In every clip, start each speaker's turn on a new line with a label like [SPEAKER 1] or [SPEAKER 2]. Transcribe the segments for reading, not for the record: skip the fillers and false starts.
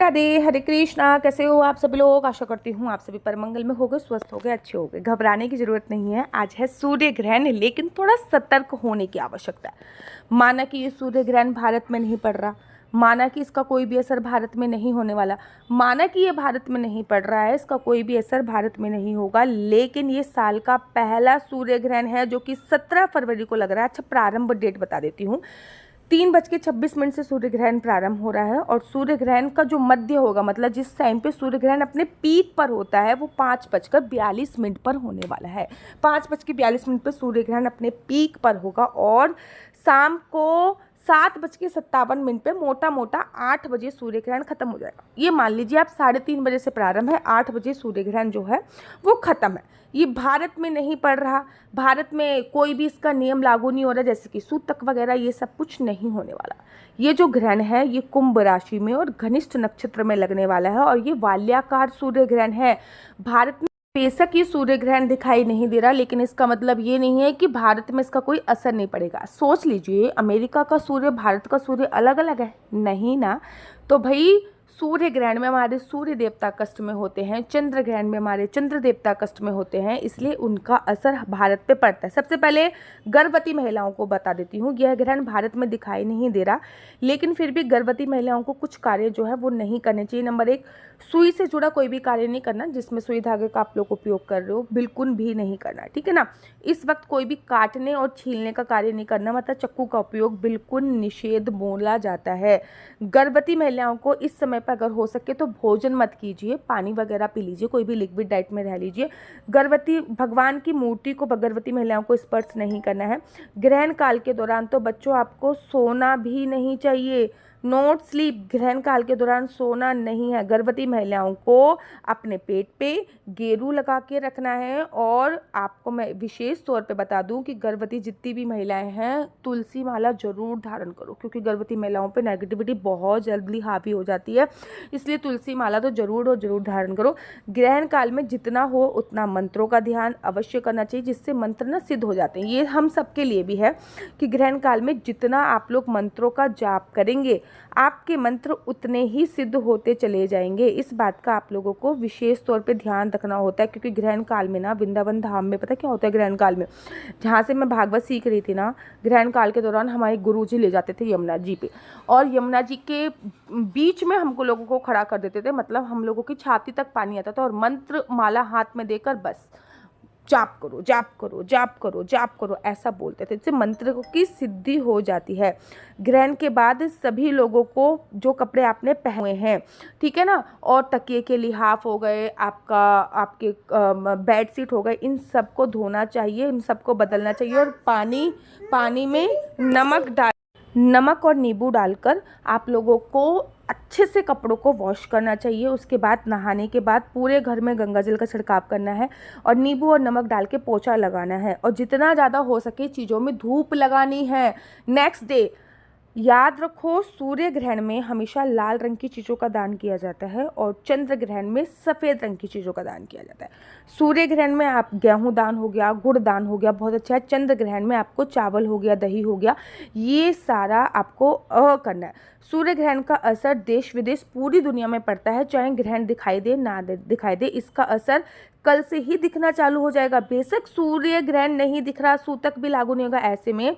[SPEAKER 1] राधे, हरे कृष्णा। कैसे हो आप सभी लोग? आशा करती हूँ आप सभी पर मंगल में होगे, स्वस्थ होगे, अच्छे होगे। घबराने की जरूरत नहीं है। आज है सूर्य ग्रहण, लेकिन थोड़ा सतर्क होने की आवश्यकता है। माना कि ये सूर्य ग्रहण भारत में नहीं पड़ रहा, माना कि इसका कोई भी असर भारत में नहीं होने वाला, माना कि ये भारत में नहीं पड़ रहा है, इसका कोई भी असर भारत में नहीं होगा, लेकिन ये साल का पहला सूर्य ग्रहण है जो कि 17 फरवरी को लग रहा है। अच्छा, प्रारंभ डेट बता देती हूँ। 3:26 से सूर्य ग्रहण प्रारंभ हो रहा है और सूर्य ग्रहण का जो मध्य होगा, मतलब जिस टाइम पे सूर्य ग्रहण अपने पीक पर होता है, वो 5:42 पर होने वाला है। 5:42 पे सूर्य ग्रहण अपने पीक पर होगा और शाम को 7:57 पे मोटा मोटा 8 बजे सूर्य ग्रहण खत्म हो जाएगा। ये मान लीजिए आप 3:30 बजे से प्रारंभ है, 8 बजे सूर्य ग्रहण जो है वो खत्म है। ये भारत में नहीं पड़ रहा, भारत में कोई भी इसका नियम लागू नहीं हो रहा, जैसे कि सूतक वगैरह, ये सब कुछ नहीं होने वाला। ये जो ग्रहण है ये कुंभ राशि में और घनिष्ठ नक्षत्र में लगने वाला है और ये वाल्याकार सूर्य ग्रहण है। भारत में बेशक ये सूर्य ग्रहण दिखाई नहीं दे रहा, लेकिन इसका मतलब ये नहीं है कि भारत में इसका कोई असर नहीं पड़ेगा। सोच लीजिए, अमेरिका का सूर्य भारत का सूर्य अलग अलग है? नहीं ना। तो भाई सूर्य ग्रहण में हमारे सूर्य देवता कष्ट में होते हैं, चंद्र ग्रहण में हमारे चंद्र देवता कष्ट में होते हैं, इसलिए उनका असर भारत पे पड़ता है। सबसे पहले गर्भवती महिलाओं को बता देती हूँ, यह ग्रहण भारत में दिखाई नहीं दे रहा, लेकिन फिर भी गर्भवती महिलाओं को कुछ कार्य जो है वो नहीं करने चाहिए। नंबर 1, सुई से जुड़ा कोई भी कार्य नहीं करना, जिसमें सुई धागे का आप लोग उपयोग कर रहे हो, बिल्कुल भी नहीं करना, ठीक है ना। इस वक्त कोई भी काटने और छीलने का कार्य नहीं करना, मतलब चाकू का उपयोग बिल्कुल निषेध बोला जाता है। गर्भवती महिलाओं को इस समय पर अगर हो सके तो भोजन मत कीजिए, पानी वगैरह पी लीजिए, कोई भी लिक्विड डाइट में रह लीजिए। गर्भवती भगवान की मूर्ति को गर्भवती महिलाओं को स्पर्श नहीं करना है। ग्रहण काल के दौरान तो बच्चों आपको सोना भी नहीं चाहिए, नोट स्लीप। ग्रहण काल के दौरान सोना नहीं है। गर्भवती महिलाओं को अपने पेट पे गेरू लगा के रखना है। और आपको मैं विशेष तौर पे बता दूं कि गर्भवती जितनी भी महिलाएं हैं, तुलसी माला जरूर धारण करो, क्योंकि गर्भवती महिलाओं पे नेगेटिविटी बहुत जल्दी हावी हो जाती है, इसलिए तुलसी माला तो जरूर और जरूर धारण करो। ग्रहण काल में जितना हो उतना मंत्रों का ध्यान अवश्य करना चाहिए, जिससे मंत्र ना सिद्ध हो जाते हैं। ये हम सबके लिए भी है कि ग्रहण काल में जितना आप लोग मंत्रों का जाप करेंगे, आपके मंत्र उतने ही सिद्ध होते चले जाएंगे। इस बात का आप लोगों को विशेष तौर पे ध्यान रखना होता है, क्योंकि ग्रहण काल में ना वृंदावन धाम में पता क्या होता है, ग्रहण काल में जहाँ से मैं भागवत सीख रही थी ना, ग्रहण काल के दौरान हमारे गुरुजी ले जाते थे यमुना जी पे, और यमुना जी के बीच में हमको लोगों को खड़ा कर देते थे, मतलब हम लोगों की छाती तक पानी आता था, और मंत्र माला हाथ में देकर बस जाप करो जाप करो जाप करो जाप करो ऐसा बोलते थे, जिससे मंत्र की सिद्धि हो जाती है। ग्रहण के बाद सभी लोगों को जो कपड़े आपने पहने हैं, ठीक है ना, और तकिए के लिहाफ हो गए, आपके बेडशीट हो गए, इन सबको धोना चाहिए, इन सबको बदलना चाहिए, और पानी में नमक और नींबू डालकर आप लोगों को अच्छे से कपड़ों को वॉश करना चाहिए। उसके बाद नहाने के बाद पूरे घर में गंगा जल का छिड़काव करना है और नींबू और नमक डाल के पोछा लगाना है, और जितना ज़्यादा हो सके चीज़ों में धूप लगानी है। नेक्स्ट डे याद रखो, सूर्य ग्रहण में हमेशा लाल रंग की चीज़ों का दान किया जाता है और चंद्र ग्रहण में सफ़ेद रंग की चीज़ों का दान किया जाता है। सूर्य ग्रहण में आप गेहूं दान हो गया, गुड़ दान हो गया, बहुत अच्छा है। चंद्र ग्रहण में आपको चावल हो गया, दही हो गया, ये सारा आपको करना है। सूर्य ग्रहण का असर देश विदेश पूरी दुनिया में पड़ता है, चाहे ग्रहण दिखाई दे ना दिखाई दे, इसका असर कल से ही दिखना चालू हो जाएगा। बेशक सूर्य ग्रहण नहीं दिख रहा, सूतक भी लागू नहीं होगा, ऐसे में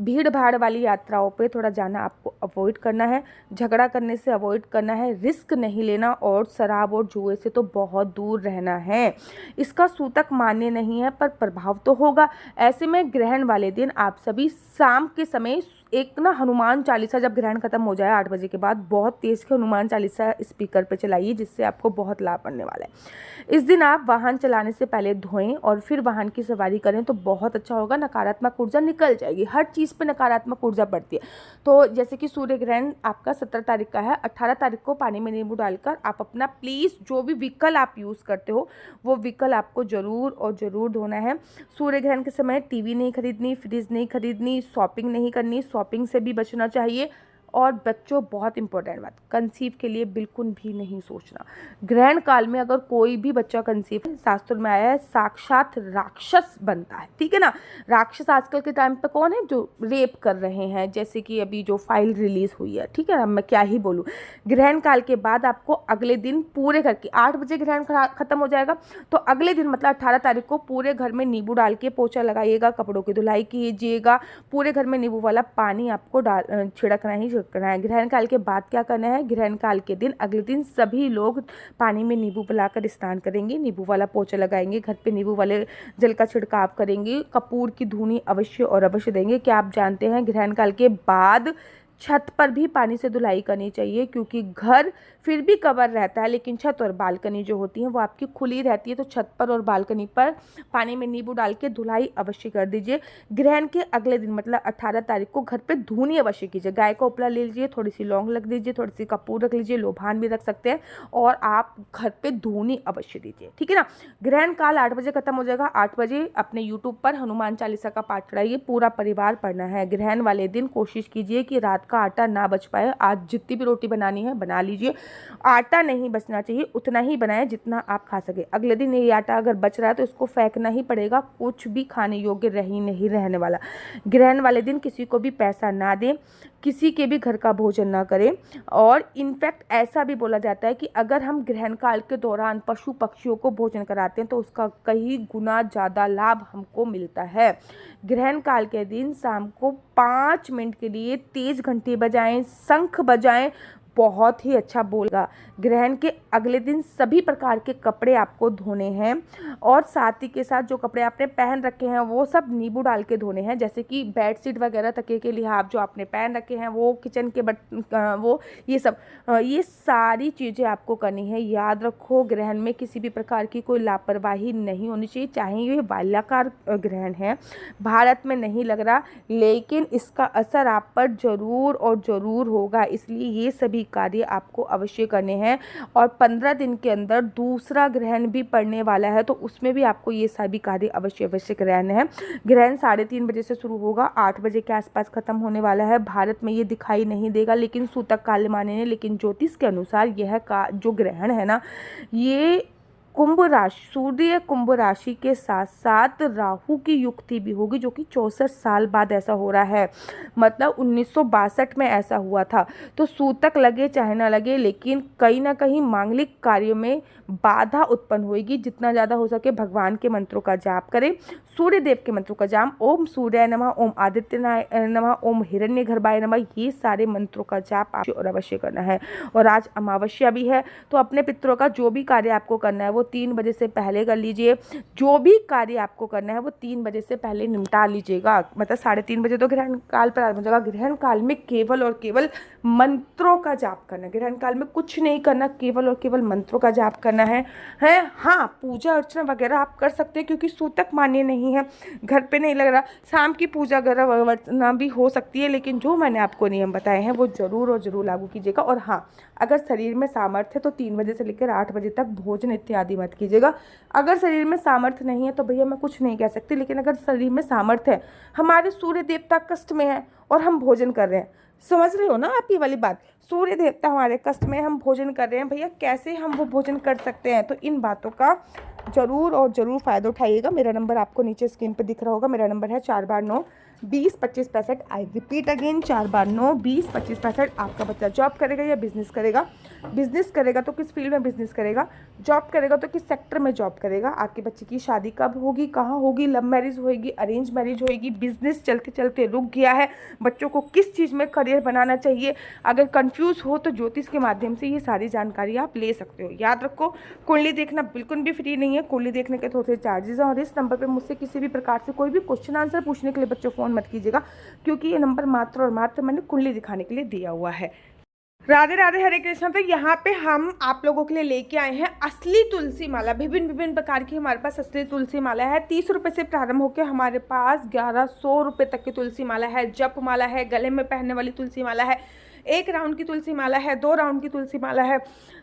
[SPEAKER 1] भीड़ भाड़ वाली यात्राओं पे थोड़ा जाना आपको अवॉइड करना है, झगड़ा करने से अवॉइड करना है, रिस्क नहीं लेना, और शराब और जुए से तो बहुत दूर रहना है। इसका सूतक मान्य नहीं है, पर प्रभाव तो होगा। ऐसे में ग्रहण वाले दिन आप सभी शाम के समय एक ना हनुमान चालीसा, जब ग्रहण खत्म हो जाए 8 बजे के बाद, बहुत तेज के हनुमान चालीसा स्पीकर पे चलाइए, जिससे आपको बहुत लाभ पड़ने वाला है। इस दिन आप वाहन चलाने से पहले धोएं और फिर वाहन की सवारी करें तो बहुत अच्छा होगा, नकारात्मक ऊर्जा निकल जाएगी। हर चीज़ पे नकारात्मक ऊर्जा बढ़ती है। तो जैसे कि सूर्य ग्रहण आपका 17 तारीख का है, 18 तारीख को पानी में नींबू डालकर आप अपना प्लीज़ जो भी व्हीकल आप यूज़ करते हो वो व्हीकल आपको ज़रूर और ज़रूर धोना है। सूर्य ग्रहण के समय टीवी नहीं खरीदनी, फ्रिज नहीं खरीदनी, शॉपिंग नहीं करनी, शॉपिंग से भी बचना चाहिए, और बच्चों, बहुत इंपॉर्टेंट बात, कंसीव के लिए बिल्कुल भी नहीं सोचना। ग्रहण काल में अगर कोई भी बच्चा कंसीव, शास्त्र में आया है, साक्षात राक्षस बनता है, ठीक है ना। राक्षस आजकल के टाइम पे कौन है, जो रेप कर रहे हैं, जैसे कि अभी जो फाइल रिलीज हुई है, ठीक है ना, मैं क्या ही बोलूँ। ग्रहण काल के बाद आपको अगले दिन पूरे घर की 8 बजे ग्रहण खत्म हो जाएगा, तो अगले दिन मतलब 18 तारीख को पूरे घर में नींबू डाल के पोछा लगाइएगा, कपड़ों की धुलाई कीजिएगा, पूरे घर में नींबू वाला पानी आपको छिड़कना ही छिड़कना है। ग्रहण काल के बाद क्या करना है, ग्रहण काल के दिन अगले दिन सभी लोग पानी में नींबू पिलाकर स्नान करेंगे, नींबू वाला पोछा लगाएंगे, घर पे नींबू वाले जल का छिड़काव करेंगे, कपूर की धूनी अवश्य और अवश्य देंगे। क्या आप जानते हैं ग्रहण काल के बाद छत पर भी पानी से धुलाई करनी चाहिए, क्योंकि घर फिर भी कवर रहता है लेकिन छत और बालकनी जो होती है वो आपकी खुली रहती है, तो छत पर और बालकनी पर पानी में नींबू डाल के धुलाई अवश्य कर दीजिए। ग्रहण के अगले दिन मतलब 18 तारीख को घर पे धूनी अवश्य कीजिए, गाय का उपला ले लीजिए, थोड़ी सी लौंग रख दीजिए, थोड़ी सी कपूर रख लीजिए, लोभान भी रख सकते हैं, और आप घर पे धूनी अवश्य दीजिए, ठीक है ना। ग्रहण काल 8 बजे खत्म हो जाएगा। 8 बजे अपने यूट्यूब पर हनुमान चालीसा का पाठ चढ़ाइए, पूरा परिवार पढ़ना है। ग्रहण वाले दिन कोशिश कीजिए कि रात का आटा ना बच पाए, आज जितनी भी रोटी बनानी है बना लीजिए, आटा नहीं बचना चाहिए, उतना ही बनाए जितना आप खा सके। अगले दिन ये आटा अगर बच रहा है तो इसको फेंकना ही पड़ेगा, कुछ भी खाने योग्य नहीं रहने वाला। ग्रहण वाले दिन किसी को भी पैसा ना दें, किसी के भी घर का भोजन ना करें, और इनफैक्ट ऐसा भी बोला जाता है कि अगर हम ग्रहण काल के दौरान पशु पक्षियों को भोजन कराते हैं तो उसका कई गुना ज़्यादा लाभ हमको मिलता है। ग्रहण काल के दिन शाम को 5 मिनट के लिए तेज घंटी बजाएं, शंख बजाएं, बहुत ही अच्छा बोलेगा। ग्रहण के अगले दिन सभी प्रकार के कपड़े आपको धोने हैं, और साथ ही के साथ जो कपड़े आपने पहन रखे हैं वो सब नींबू डाल के धोने हैं, जैसे कि बेडशीट वगैरह, तकिए के लिहाफ जो आपने पहन रखे हैं, वो किचन के वो ये सब, ये सारी चीज़ें आपको करनी है। याद रखो, ग्रहण में किसी भी प्रकार की कोई लापरवाही नहीं होनी चाहिए, चाहे ये बाल्याकार ग्रहण है, भारत में नहीं लग रहा, लेकिन इसका असर आप पर जरूर और ज़रूर होगा, इसलिए ये सभी कार्य आपको अवश्य करने हैं। और 15 दिन के अंदर दूसरा ग्रहण भी पड़ने वाला है, तो उसमें भी आपको ये सभी कार्य अवश्य करने हैं। ग्रहण 3:30 बजे से शुरू होगा, 8 बजे के आसपास खत्म होने वाला है। भारत में ये दिखाई नहीं देगा, लेकिन सूतक काल माने, लेकिन ज्योतिष के अनुसार यह का जो ग्रहण है ना, ये कुंभ राशि, सूर्य कुंभ राशि के साथ साथ राहु की युक्ति भी होगी, जो कि 64 साल बाद ऐसा हो रहा है, मतलब 1962 में ऐसा हुआ था। तो सूतक लगे चाहे ना लगे, लेकिन कहीं ना कहीं मांगलिक कार्यों में बाधा उत्पन्न होगी। जितना ज़्यादा हो सके भगवान के मंत्रों का जाप करें, सूर्य देव के मंत्रों का जाप, ओम सूर्याय नमः, ओम आदित्याय नमः, ओम हिरण्यगर्भाय नमः, ये सारे मंत्रों का जाप आप और अवश्य करना है। और आज अमावस्या भी है, तो अपने पितरों का जो भी कार्य आपको करना है वो 3 बजे से पहले कर लीजिए। जो भी कार्य आपको करना है वो 3 बजे से पहले निपटा लीजिएगा, मतलब 3:30 बजे तो ग्रहण काल प्रारंभ हो जाएगा। ग्रहण काल में केवल और केवल मंत्रों का जाप करना है, ग्रहण काल में कुछ नहीं करना, केवल और केवल मंत्रों का जाप करना है। हाँ, पूजा अर्चना वगैरह आप कर सकते हैं, क्योंकि सूतक मान्य नहीं है, घर पे नहीं लग रहा, शाम की पूजा अर्चना भी हो सकती है, लेकिन जो मैंने आपको नियम बताए हैं वो ज़रूर और ज़रूर लागू कीजिएगा। और हाँ, अगर शरीर में सामर्थ्य है तो 3 बजे से लेकर 8 बजे तक भोजन इत्यादि मत कीजिएगा। अगर शरीर में सामर्थ्य नहीं है तो भैया मैं कुछ नहीं कह सकती, लेकिन अगर शरीर में सामर्थ्य है, हमारे सूर्य देवता कष्ट में है और हम भोजन कर रहे हैं, समझ रहे हो ना आप ये वाली बात, सूर्य देवता हमारे कष्ट में, हम भोजन कर रहे हैं, भैया कैसे हम वो भोजन कर सकते हैं। तो इन बातों का ज़रूर और ज़रूर फ़ायदा उठाइएगा। मेरा नंबर आपको नीचे स्क्रीन पर दिख रहा होगा, मेरा नंबर है 4 बार 9 20 25 65। आई रिपीट अगेन, 4 बार 9 20 25 65। आपका बच्चा जॉब करेगा या बिजनेस करेगा, बिजनेस करेगा तो किस फील्ड में बिजनेस करेगा, जॉब करेगा तो किस सेक्टर में जॉब करेगा, आपके बच्चे की शादी कब होगी, कहाँ होगी, लव मैरिज होगी, अरेंज मैरिज होगी, बिजनेस चलते चलते रुक गया है, बच्चों को किस चीज़ में करियर बनाना चाहिए, अगर कंफ्यूज हो तो ज्योतिष के माध्यम से ये सारी जानकारी आप ले सकते हो। याद रखो, कुंडली देखना बिल्कुल भी फ्री नहीं है, कुंडली देखने के थोड़े से चार्जेस हैं, और इस नंबर पर मुझसे किसी भी प्रकार से कोई भी क्वेश्चन आंसर पूछने के लिए बच्चों फ़ोन मत कीजिएगा, क्योंकि ये नंबर मात्र और मात्र मैंने कुंडली दिखाने के लिए दिया हुआ है। राधे राधे, हरे कृष्णा। तो यहाँ पे हम आप लोगों के लिए लेके आए हैं असली तुलसी माला, विभिन्न प्रकार की हमारे पास असली तुलसी माला है। 30 रुपये से प्रारंभ होकर हमारे पास 1100 रुपये तक की तुलसी माला है, जप माला है, गले में पहनने वाली तुलसी माला है, 1 राउंड की तुलसी माला है, 2 राउंड की तुलसी माला है,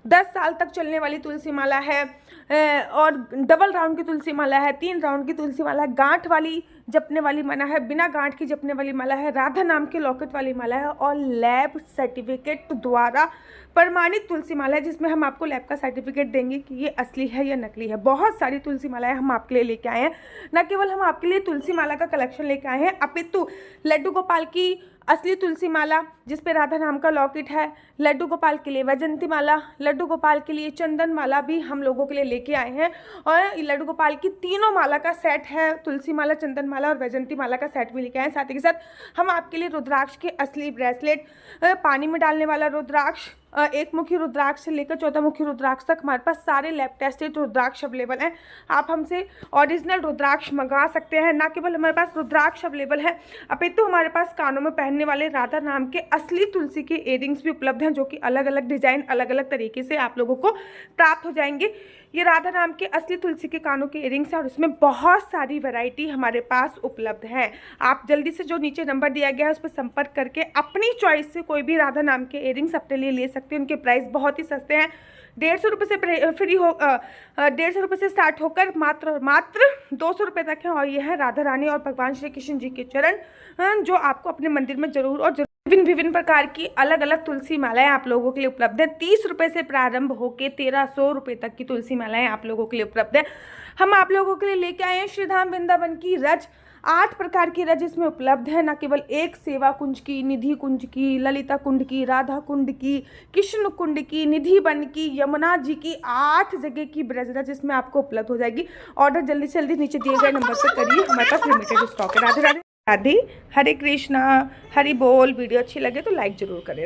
[SPEAKER 1] 10 साल तक चलने वाली तुलसी माला है, और डबल राउंड की तुलसी माला है, 3 राउंड की तुलसी माला है, गांठ वाली जपने वाली माला है, बिना गांठ की जपने वाली माला है, राधा नाम के लॉकेट वाली माला है और लैब सर्टिफिकेट द्वारा प्रमाणित तुलसी माला है, जिसमें हम आपको लैब का सर्टिफिकेट देंगे कि ये असली है या नकली है। बहुत सारी तुलसी मालाएं हम आपके लिए लेके आए हैं। न केवल हम आपके लिए तुलसी माला का कलेक्शन लेके आए हैं, अपितु लड्डू गोपाल की असली तुलसी माला जिस पे राधा नाम का लॉकेट है, लड्डू गोपाल के लिए वैजंती माला, लड्डू गोपाल के लिए चंदन माला भी हम लोगों के लिए लेके आए हैं। और लड्डू गोपाल की तीनों माला का सेट है, तुलसी माला, चंदन माला और वैजंती माला का सेट भी लेके आए हैं। साथ ही के साथ हम आपके लिए रुद्राक्ष के असली ब्रेसलेट, पानी में डालने वाला रुद्राक्ष, एक मुखी रुद्राक्ष से लेकर 14 मुखी रुद्राक्ष तक हमारे पास सारे लैब टेस्टेड रुद्राक्ष अवेलेबल हैं। आप हमसे ओरिजिनल रुद्राक्ष मंगा सकते हैं। ना केवल हमारे पास रुद्राक्ष अवेलेबल है, अपितु हमारे पास कानों में पहनने वाले राधा नाम के असली तुलसी के इयरिंग्स भी उपलब्ध हैं, जो कि अलग अलग डिजाइन, अलग अलग तरीके से आप लोगों को प्राप्त हो जाएंगे। ये राधा नाम के असली तुलसी के कानों के इयरिंग्स हैं और इसमें बहुत सारी वैरायटी हमारे पास उपलब्ध है। आप जल्दी से जो नीचे नंबर दिया गया है उस पर संपर्क करके अपनी चॉइस से कोई भी राधा नाम के इयरिंग्स अपने लिए ले सकते हैं। उनके प्राइस बहुत ही सस्ते हैं, 150 रुपये से 150 रुपये से स्टार्ट होकर मात्र 200 रुपये तक है। और ये है राधा रानी और भगवान श्री कृष्ण जी के चरण, जो आपको अपने मंदिर में जरूर और जरूर विभिन्न प्रकार की अलग अलग तुलसी मालाएं आप लोगों के लिए उपलब्ध है। 30 रुपये से प्रारंभ होकर 1300 रुपये तक की तुलसी मालाएं आप लोगों के लिए उपलब्ध है। हम आप लोगों के लिए लेके आए हैं श्रीधाम वृंदावन की रज, 8 प्रकार की रज इसमें उपलब्ध है। न केवल एक सेवा कुंज की, निधि कुंज की, ललिता कुंड की, राधा कुंड की, कृष्ण कुंड की, निधि वन की, यमुना जी की, 8 जगह की ब्रज रज इसमें आपको उपलब्ध हो जाएगी। ऑर्डर जल्दी से जल्दी नीचे दिए गए नंबर पर करिए, हमारे पास लिमिटेड स्टॉक है। राधे राधे राधे, हरे कृष्णा, हरि बोल। वीडियो अच्छी लगे तो लाइक जरूर करें।